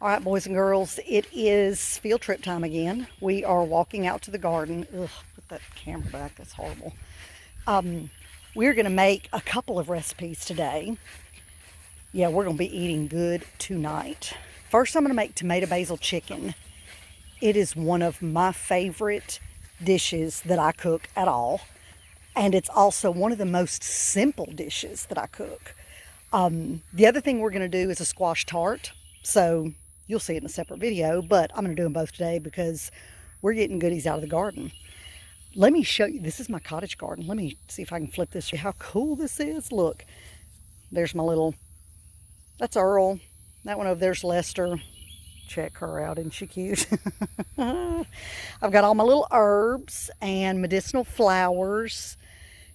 All right, boys and girls, it is field trip time again. We are walking out to the garden. Ugh, put that camera back, that's horrible. We're going to make a couple of recipes today. Yeah, we're going to be eating good tonight. First, I'm going to make tomato basil chicken. It is one of my favorite dishes that I cook at all. And it's also one of the most simple dishes that I cook. The other thing we're going to do is a squash tart. So you'll see it in a separate video, but I'm going to do them both today because we're getting goodies out of the garden. Let me show you. This is my cottage garden. Let me see if I can flip this. How cool this is. Look, there's my little, that's Earl. That one over there's Lester. Check her out. Isn't she cute? I've got all my little herbs and medicinal flowers.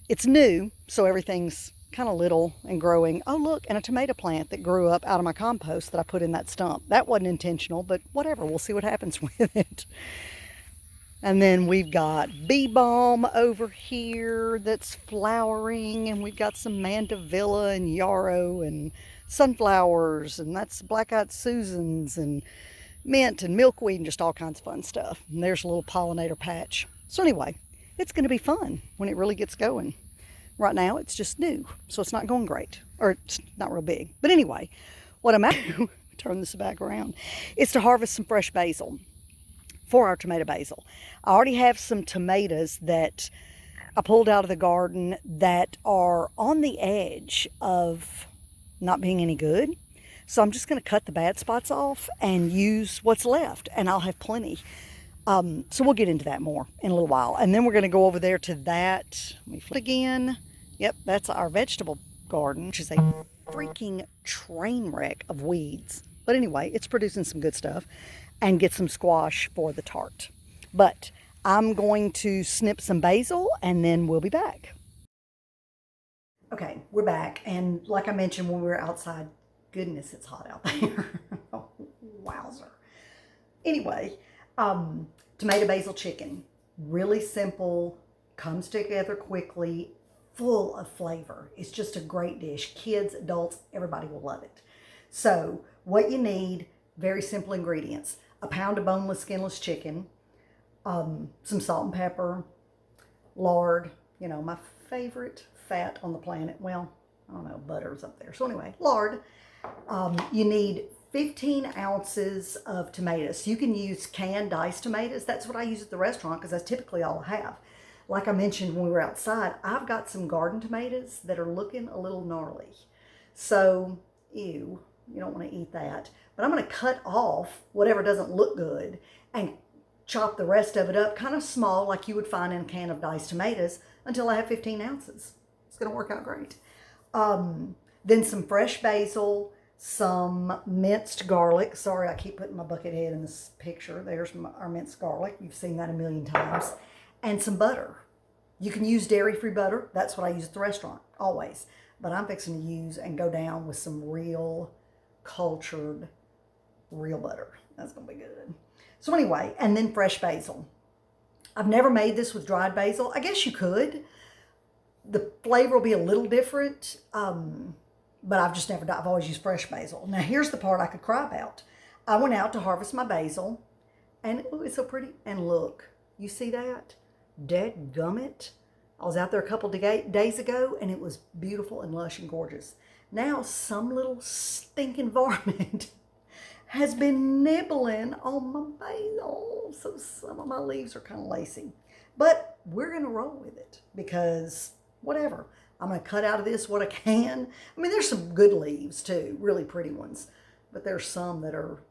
It's new, so everything's kind of little and growing. Oh, look, and a tomato plant that grew up out of my compost that I put in that stump. That wasn't intentional, but whatever. We'll see what happens with it. And then we've got bee balm over here that's flowering, and we've got some mandevilla and yarrow and sunflowers, and that's black-eyed Susans and mint and milkweed and just all kinds of fun stuff. And there's a little pollinator patch. So anyway, it's going to be fun when it really gets going. Right now, it's just new, so it's not going great, or it's not real big. But anyway, what I'm at, turn this back around, is to harvest some fresh basil for our tomato basil. I already have some tomatoes that I pulled out of the garden that are on the edge of not being any good. So I'm just going to cut the bad spots off and use what's left, and I'll have plenty. So we'll get into that more in a little while. And then we're going to go over there to that. Let me flip again. Yep, that's our vegetable garden, which is a freaking train wreck of weeds. But anyway, it's producing some good stuff, and get some squash for the tart. But I'm going to snip some basil, and then we'll be back. Okay, we're back. And like I mentioned when we were outside, goodness, it's hot out there. Oh, wowzer. Anyway, tomato basil chicken, really simple, comes together quickly, full of flavor. It's just a great dish. Kids, adults, everybody will love it. So what you need, very simple ingredients: a pound of boneless, skinless chicken, some salt and pepper, lard, you know, my favorite fat on the planet. Well, I don't know, butter's up there. So anyway, lard. You need 15 ounces of tomatoes. You can use canned diced tomatoes. That's what I use at the restaurant because that's typically all I have. Like I mentioned when we were outside, I've got some garden tomatoes that are looking a little gnarly. So, ew, you don't want to eat that. But I'm going to cut off whatever doesn't look good and chop the rest of it up kind of small like you would find in a can of diced tomatoes until I have 15 ounces. It's going to work out great. Then some fresh basil, some minced garlic. Sorry, I keep putting my bucket head in this picture. There's our minced garlic. You've seen that a million times. And some butter. You can use dairy-free butter. That's what I use at the restaurant, always. But I'm fixing to use and go down with some real cultured, real butter. That's going to be good. So anyway, and then fresh basil. I've never made this with dried basil. I guess you could. The flavor will be a little different, but I've always used fresh basil. Now here's the part I could cry about. I went out to harvest my basil, and oh, it's so pretty. And look, you see that? Dadgummit. I was out there a couple days ago, and it was beautiful and lush and gorgeous. Now some little stinking varmint has been nibbling on my basil, so some of my leaves are kind of lacy. But we're going to roll with it because whatever. I'm going to cut out of this what I can. I mean, there's some good leaves too, really pretty ones, but there's some that are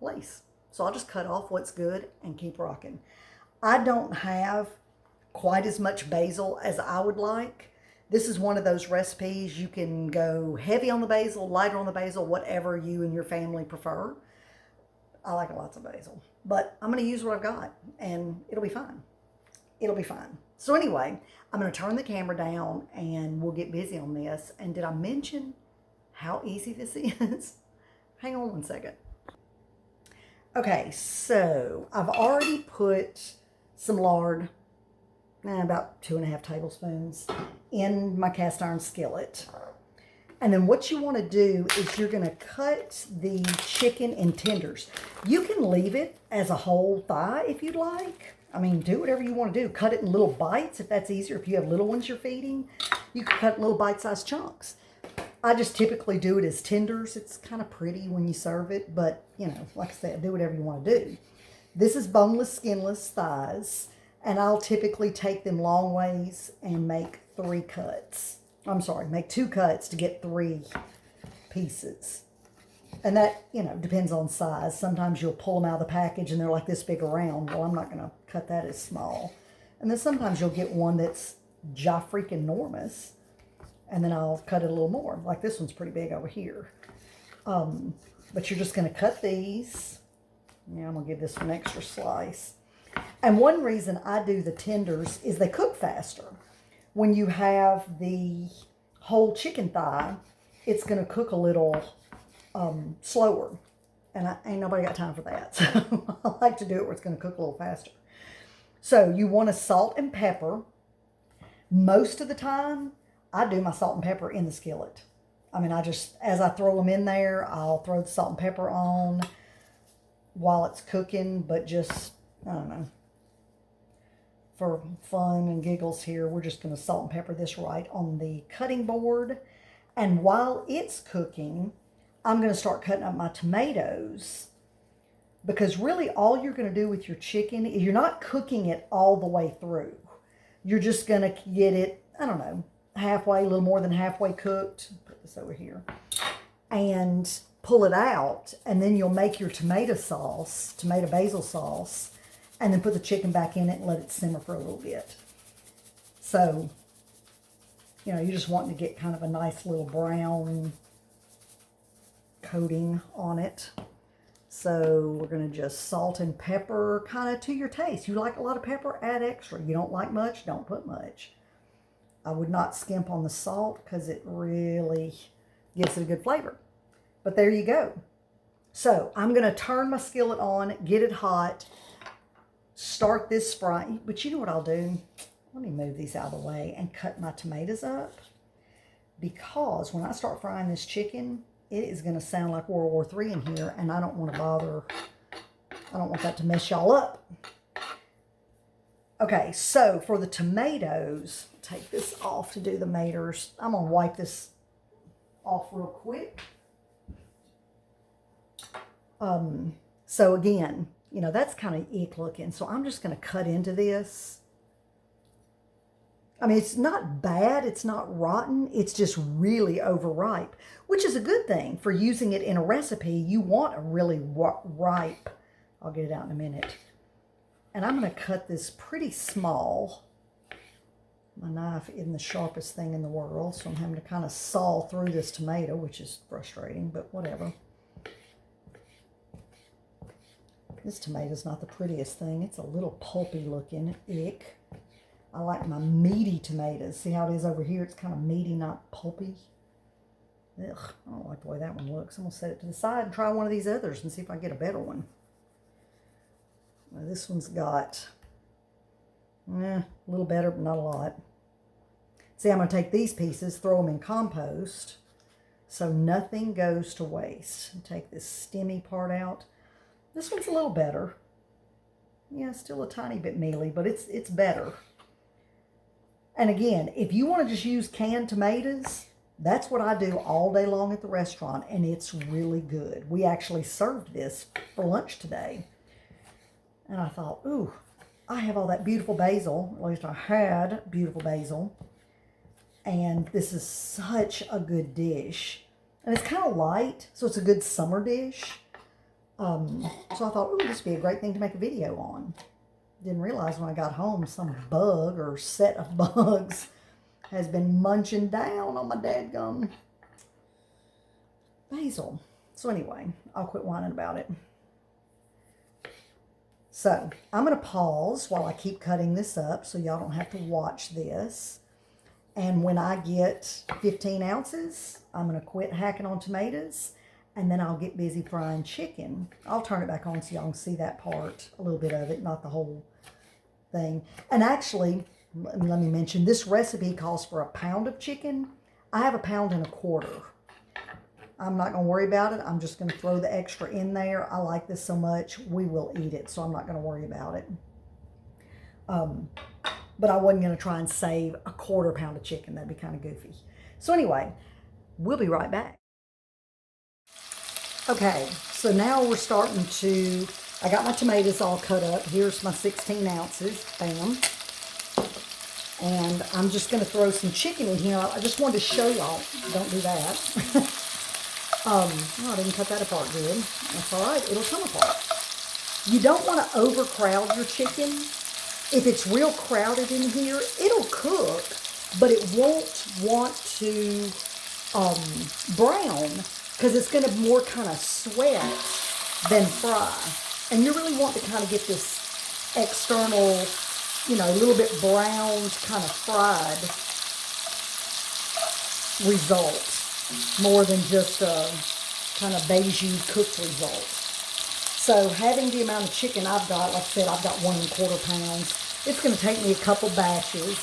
lace. So I'll just cut off what's good and keep rocking. I don't have quite as much basil as I would like. This is one of those recipes you can go heavy on the basil, lighter on the basil, whatever you and your family prefer. I like lots of basil, but I'm going to use what I've got and it'll be fine. It'll be fine. So anyway, I'm going to turn the camera down and we'll get busy on this. And did I mention how easy this is? Hang on one second. Okay, so I've already put some lard, about 2.5 tablespoons, in my cast iron skillet. And then what you want to do is you're going to cut the chicken in tenders. You can leave it as a whole thigh if you'd like. I mean, do whatever you want to do. Cut it in little bites if that's easier. If you have little ones you're feeding, you can cut little bite-sized chunks. I just typically do it as tenders. It's kind of pretty when you serve it, but, you know, like I said, do whatever you want to do. This is boneless, skinless thighs, and I'll typically take them long ways and make 3 cuts. I'm sorry, make 2 cuts to get 3 pieces. And that, you know, depends on size. Sometimes you'll pull them out of the package and they're like this big around. Well, I'm not going to cut that as small. And then sometimes you'll get one that's ja-freaking-normous. And then I'll cut it a little more. Like this one's pretty big over here. But you're just going to cut these. Yeah, I'm going to give this one an extra slice. And one reason I do the tenders is they cook faster. When you have the whole chicken thigh, it's going to cook a little slower. And ain't nobody got time for that. So I like to do it where it's going to cook a little faster. So you want to salt and pepper. Most of the time, I do my salt and pepper in the skillet. I mean, as I throw them in there, I'll throw the salt and pepper on while it's cooking, but just, I don't know, for fun and giggles here, we're just going to salt and pepper this right on the cutting board. And while it's cooking, I'm going to start cutting up my tomatoes, because really all you're going to do with your chicken is you're not cooking it all the way through. You're just going to get it, I don't know, halfway, a little more than halfway cooked. Put this over here. And pull it out, and then you'll make your tomato sauce, tomato basil sauce, and then put the chicken back in it and let it simmer for a little bit. So, you know, you're just wanting to get kind of a nice little brown coating on it. So we're going to just salt and pepper kind of to your taste. You like a lot of pepper, add extra. You don't like much, don't put much. I would not skimp on the salt because it really gives it a good flavor. But there you go. So I'm going to turn my skillet on, get it hot, start this fry. But you know what I'll do? Let me move these out of the way and cut my tomatoes up. Because when I start frying this chicken, it is going to sound like World War III in here. And I don't want to bother. I don't want that to mess y'all up. Okay, so for the tomatoes, take this off to do the maters. I'm going to wipe this off real quick. So again, you know, that's kind of ick looking. So I'm just going to cut into this. I mean, it's not bad. It's not rotten. It's just really overripe, which is a good thing for using it in a recipe. You want a really ripe. I'll get it out in a minute. And I'm going to cut this pretty small. My knife isn't the sharpest thing in the world, so I'm having to kind of saw through this tomato, which is frustrating, but whatever. This tomato's not the prettiest thing. It's a little pulpy looking. Ick. I like my meaty tomatoes. See how it is over here? It's kind of meaty, not pulpy. Ugh, I don't like the way that one looks. I'm going to set it to the side and try one of these others and see if I get a better one. Now, this one's got a little better, but not a lot. See, I'm going to take these pieces, throw them in compost, so nothing goes to waste. Take this stemmy part out. This one's a little better. Yeah, still a tiny bit mealy, but it's better. And again, if you want to just use canned tomatoes, that's what I do all day long at the restaurant, and it's really good. We actually served this for lunch today. And I thought, ooh, I have all that beautiful basil. At least I had beautiful basil. And this is such a good dish. And it's kind of light, so it's a good summer dish. So I thought, ooh, this would be a great thing to make a video on. Didn't realize when I got home some bug or set of bugs has been munching down on my dadgum basil. So anyway, I'll quit whining about it. So I'm going to pause while I keep cutting this up so y'all don't have to watch this. And when I get 15 ounces, I'm going to quit hacking on tomatoes. And then I'll get busy frying chicken. I'll turn it back on so y'all can see that part, a little bit of it, not the whole thing. And actually, let me mention, this recipe calls for a pound of chicken. I have 1.25 pounds. I'm not going to worry about it. I'm just going to throw the extra in there. I like this so much, we will eat it, so I'm not going to worry about it. But I wasn't going to try and save 1/4 pound of chicken. That'd be kind of goofy. So anyway, we'll be right back. Okay, so now we're starting to, I got my tomatoes all cut up. Here's my 16 ounces, bam. And I'm just going to throw some chicken in here. I just wanted to show y'all. Don't do that. Oh, I didn't cut that apart good. That's all right. It'll come apart. You don't want to overcrowd your chicken. If it's real crowded in here, it'll cook, but it won't want to brown because it's going to more kind of sweat than fry. And you really want to kind of get this external, you know, a little bit browned, kind of fried result, more than just a kind of beigey cooked result. So having the amount of chicken I've got, like I said, I've got 1.25 pounds. It's going to take me a couple batches,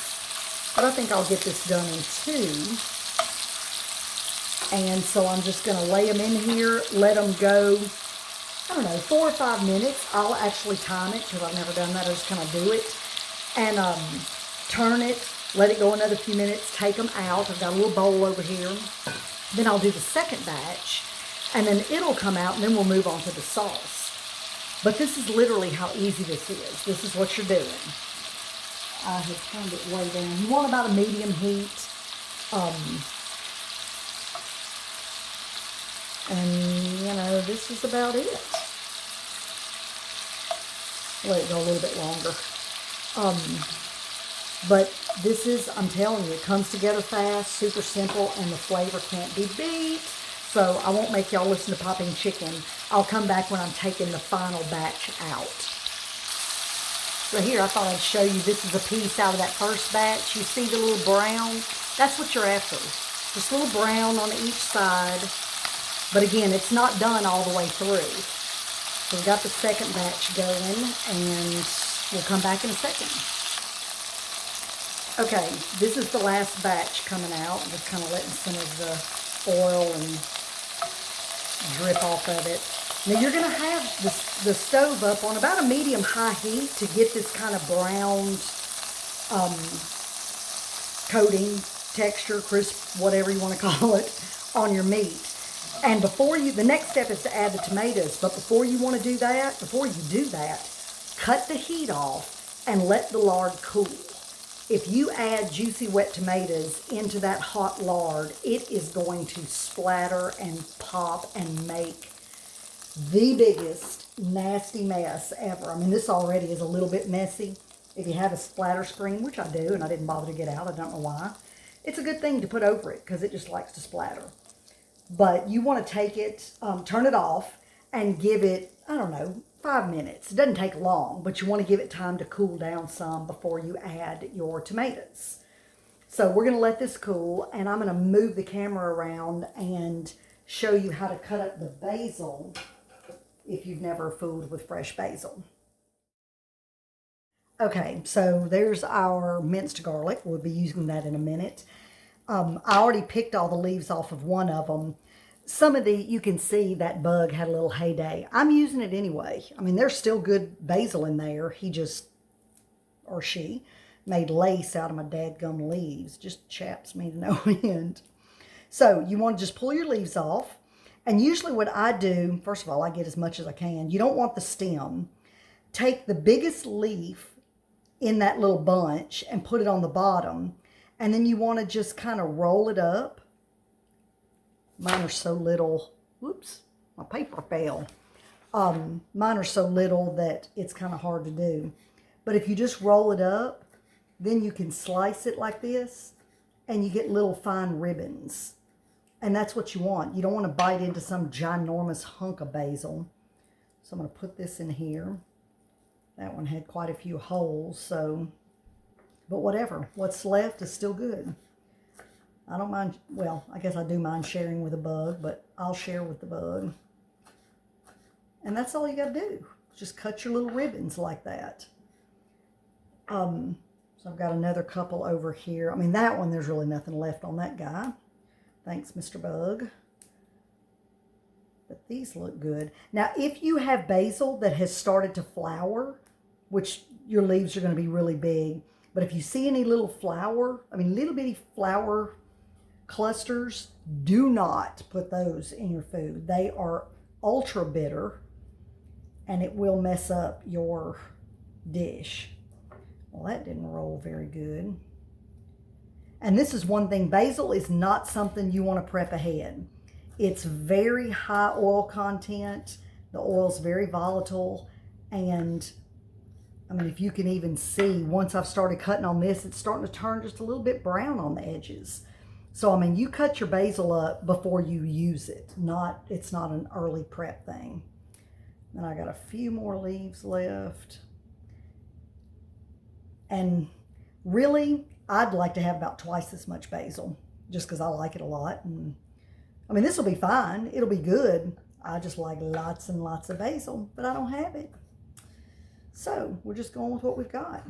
but I think I'll get this done in 2. And so I'm just going to lay them in here, let them go, I don't know, 4 or 5 minutes. I'll actually time it because I've never done that. I just kind of do it. And turn it, let it go another few minutes, take them out. I've got a little bowl over here. Then I'll do the second batch, and then it'll come out, and then we'll move on to the sauce. But this is literally how easy this is. This is what you're doing. I have turned it way down. You want about a medium heat. And, you know, this is about it. Let it go a little bit longer. But this is, I'm telling you, it comes together fast, super simple, and the flavor can't be beat. So I won't make y'all listen to popping chicken. I'll come back when I'm taking the final batch out. So here, I thought I'd show you, this is a piece out of that first batch. You see the little brown? That's what you're after. Just a little brown on each side. But again, it's not done all the way through. So we've got the second batch going, and we'll come back in a second. Okay, this is the last batch coming out. I'm just kind of letting some of the oil and drip off of it. Now you're going to have the stove up on about a medium-high heat to get this kind of browned coating, texture, crisp, whatever you want to call it, on your meat. And before you, the next step is to add the tomatoes. But before you want to do that, cut the heat off and let the lard cool. If you add juicy wet tomatoes into that hot lard, it is going to splatter and pop and make the biggest nasty mess ever. I mean, this already is a little bit messy. If you have a splatter screen, which I do, and I didn't bother to get out, I don't know why, it's a good thing to put over it because it just likes to splatter. But you want to take it, turn it off, and give it, I don't know, 5 minutes. It doesn't take long, but you want to give it time to cool down some before you add your tomatoes. So we're going to let this cool, and I'm going to move the camera around and show you how to cut up the basil if you've never fooled with fresh basil. Okay, so there's our minced garlic. We'll be using that in a minute. I already picked all the leaves off of one of them. Some of the, you can see that bug had a little heyday. I'm using it anyway. I mean, there's still good basil in there. He just, or she, made lace out of my dadgum leaves. Just chaps me to no end. So you want to just pull your leaves off. And usually what I do, first of all, I get as much as I can. You don't want the stem. Take the biggest leaf in that little bunch and put it on the bottom. And then you want to just kind of roll it up. Mine are so little. Whoops, my paper fell. Mine are so little that it's kind of hard to do. But if you just roll it up, then you can slice it like this, and you get little fine ribbons. And that's what you want. You don't want to bite into some ginormous hunk of basil. So I'm going to put this in here. That one had quite a few holes, so, but whatever. What's left is still good. I don't mind, well, I guess I do mind sharing with a bug, but I'll share with the bug. And that's all you got to do. Just cut your little ribbons like that. So I've got another couple over here. I mean, that one, there's really nothing left on that guy. Thanks, Mr. Bug. But these look good. Now, if you have basil that has started to flower, which your leaves are going to be really big, but if you see any little little bitty flower clusters, do not put those in your food. They are ultra bitter and it will mess up your dish. Well, that didn't roll very good. And this is one thing, basil is not something you want to prep ahead. It's very high oil content. The oil's very volatile. And I mean, if you can even see, once I've started cutting on this, it's starting to turn just a little bit brown on the edges. So, I mean, you cut your basil up before you use it. It's not an early prep thing. And I got a few more leaves left. And really, I'd like to have about twice as much basil, just because I like it a lot. And I mean, this will be fine. It'll be good. I just like lots and lots of basil, but I don't have it. So we're just going with what we've got.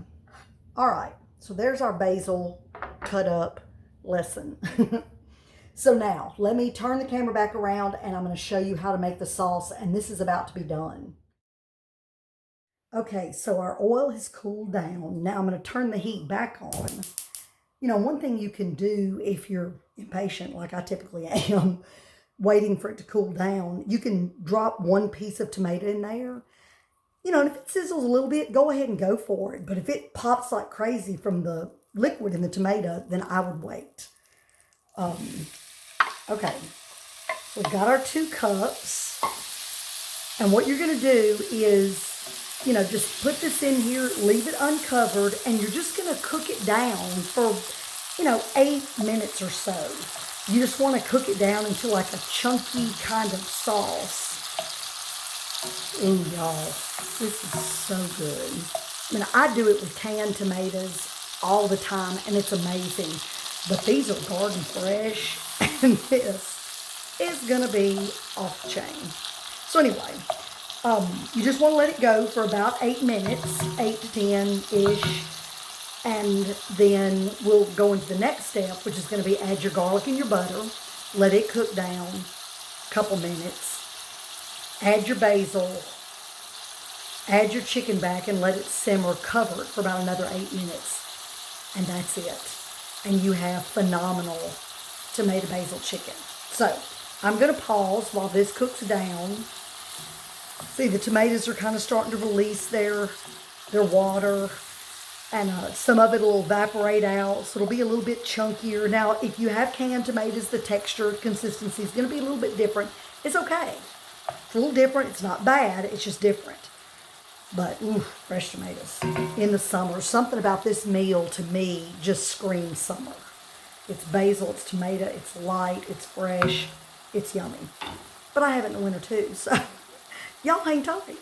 All right, so there's our basil cut up lesson. So now let me turn the camera back around and I'm going to show you how to make the sauce, and this is about to be done. Okay, so our oil has cooled down. Now I'm going to turn the heat back on. You know, one thing you can do if you're impatient, like I typically am, waiting for it to cool down, you can drop one piece of tomato in there. You know, and if it sizzles a little bit, go ahead and go for it. But if it pops like crazy from the liquid in the tomato, then I would wait. Okay, we've got our 2 cups. And what you're going to do is, you know, just put this in here, leave it uncovered, and you're just going to cook it down for, you know, 8 minutes or so. You just want to cook it down into like a chunky kind of sauce. Ooh, y'all, this is so good. I mean, I do it with canned tomatoes all the time, and it's amazing. But these are garden fresh, and this is going to be off the chain. So anyway, you just want to let it go for about 8 minutes, 8 to 10-ish. And then we'll go into the next step, which is going to be add your garlic and your butter. Let it cook down a couple minutes. Add your basil. Add your chicken back and let it simmer, cover it for about another 8 minutes. And that's it. And you have phenomenal tomato basil chicken. So I'm going to pause while this cooks down. See, the tomatoes are kind of starting to release their water. And some of it will evaporate out, so it'll be a little bit chunkier. Now, if you have canned tomatoes, the texture, consistency is going to be a little bit different. It's okay. It's a little different. It's not bad. It's just different. But, ooh, fresh tomatoes in the summer. Something about this meal, to me, just screams summer. It's basil, it's tomato, it's light, it's fresh, it's yummy. But I have it in the winter, too, so y'all hang tight.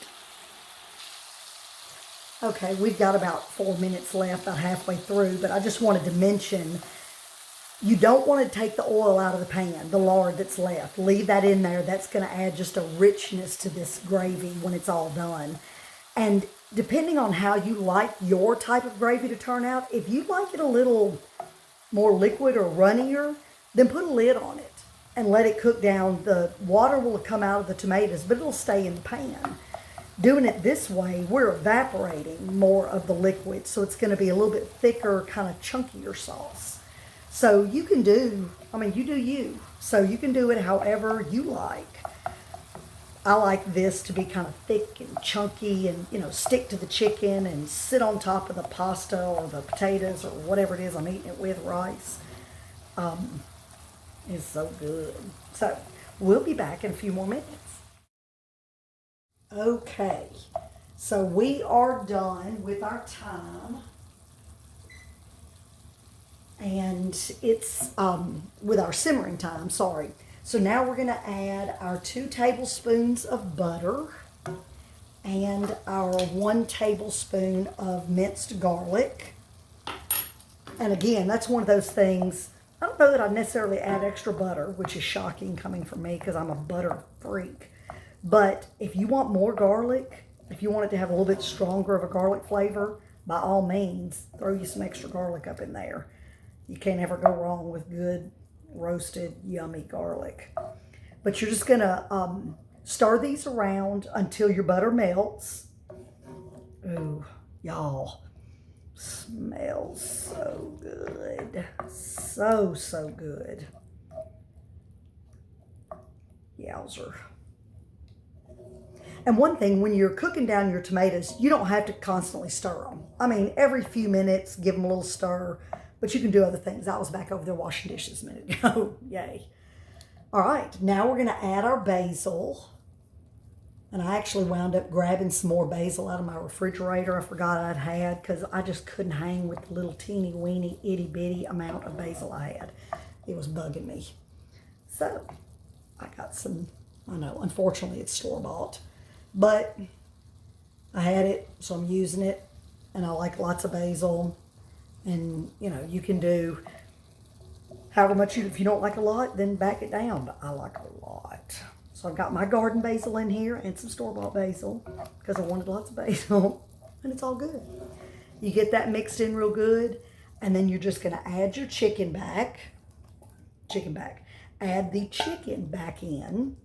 Okay, we've got about 4 minutes left, about halfway through, but I just wanted to mention, you don't want to take the oil out of the pan, the lard that's left. Leave that in there. That's going to add just a richness to this gravy when it's all done. And depending on how you like your type of gravy to turn out, if you like it a little more liquid or runnier, then put a lid on it and let it cook down. The water will come out of the tomatoes, but it'll stay in the pan. Doing it this way, we're evaporating more of the liquid, so it's going to be a little bit thicker, kind of chunkier sauce. So you can do, I mean, you do you. So you can do it however you like. I like this to be kind of thick and chunky and, you know, stick to the chicken and sit on top of the pasta or the potatoes or whatever it is I'm eating it with, rice. It's so good. So we'll be back in a few more minutes. Okay, so we are done with our time, and it's with our simmering time, sorry. So now we're going to add our 2 tablespoons of butter and our 1 tablespoon of minced garlic. And again, that's one of those things, I don't know that I necessarily add extra butter, which is shocking coming from me because I'm a butter freak. But if you want more garlic, if you want it to have a little bit stronger of a garlic flavor, by all means, throw you some extra garlic up in there. You can't ever go wrong with good roasted, yummy garlic. But you're just gonna stir these around until your butter melts. Ooh, y'all, smells so good. So, so good. Yowzer. And one thing, when you're cooking down your tomatoes, you don't have to constantly stir them. I mean, every few minutes, give them a little stir, but you can do other things. I was back over there washing dishes a minute ago. Yay. All right, now we're gonna add our basil. And I actually wound up grabbing some more basil out of my refrigerator. I forgot I'd had because I just couldn't hang with the little teeny weeny itty bitty amount of basil I had. It was bugging me. So I got some, I know, unfortunately it's store-bought, but I had it, so I'm using it. And I like lots of basil. And, you know, you can do however much if you don't like a lot, then back it down. But I like a lot. So I've got my garden basil in here and some store-bought basil because I wanted lots of basil. And it's all good. You get that mixed in real good. And then you're just going to add your chicken back. Add the chicken back in.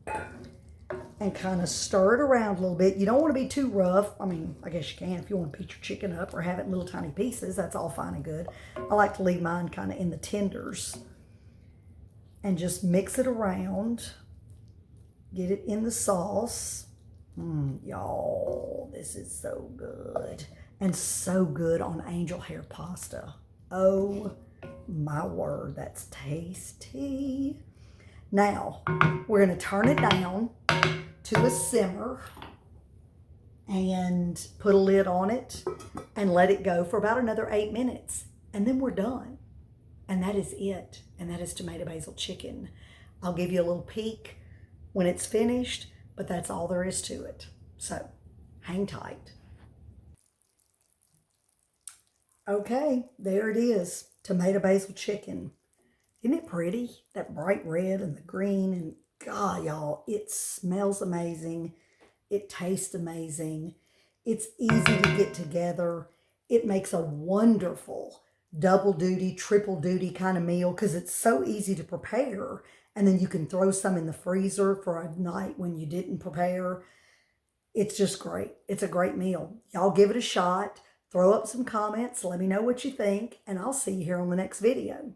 And kind of stir it around a little bit. You don't want to be too rough. I mean, I guess you can if you want to beat your chicken up or have it in little tiny pieces. That's all fine and good. I like to leave mine kind of in the tenders. And just mix it around. Get it in the sauce. Y'all, this is so good. And so good on angel hair pasta. Oh my word, that's tasty. Now, we're going to turn it down to a simmer and put a lid on it and let it go for about another 8 minutes. And then we're done. And that is it. And that is tomato basil chicken. I'll give you a little peek when it's finished, but that's all there is to it. So, hang tight. Okay, there it is. Tomato basil chicken. Isn't it pretty? That bright red and the green. And God, y'all, it smells amazing. It tastes amazing. It's easy to get together. It makes a wonderful double duty, triple duty kind of meal because it's so easy to prepare. And then you can throw some in the freezer for a night when you didn't prepare. It's just great. It's a great meal. Y'all give it a shot. Throw up some comments. Let me know what you think. And I'll see you here on the next video.